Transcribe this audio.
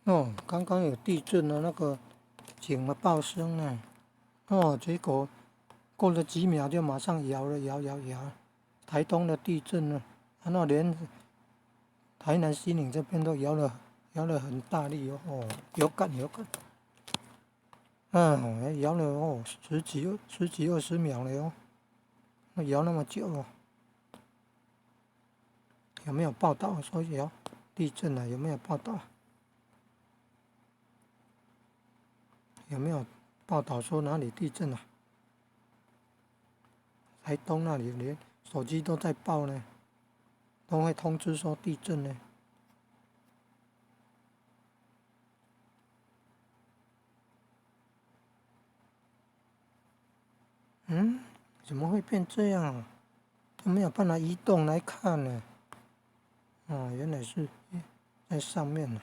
哦，刚刚有地震的那个警报声呢。哦，结果过了几秒就马上摇了摇摇摇，台东的地震了，连台南西宁这边都摇了很大力哦，有感有感。摇了十几20秒了哟，摇那么久哦。有没有报道说摇地震了？有没有报道？有没有报道说哪里地震了？台东那里连手机都在报呢，都会通知说地震呢。怎么会变这样啊？都没有办法移动来看呢。原来是在上面呢。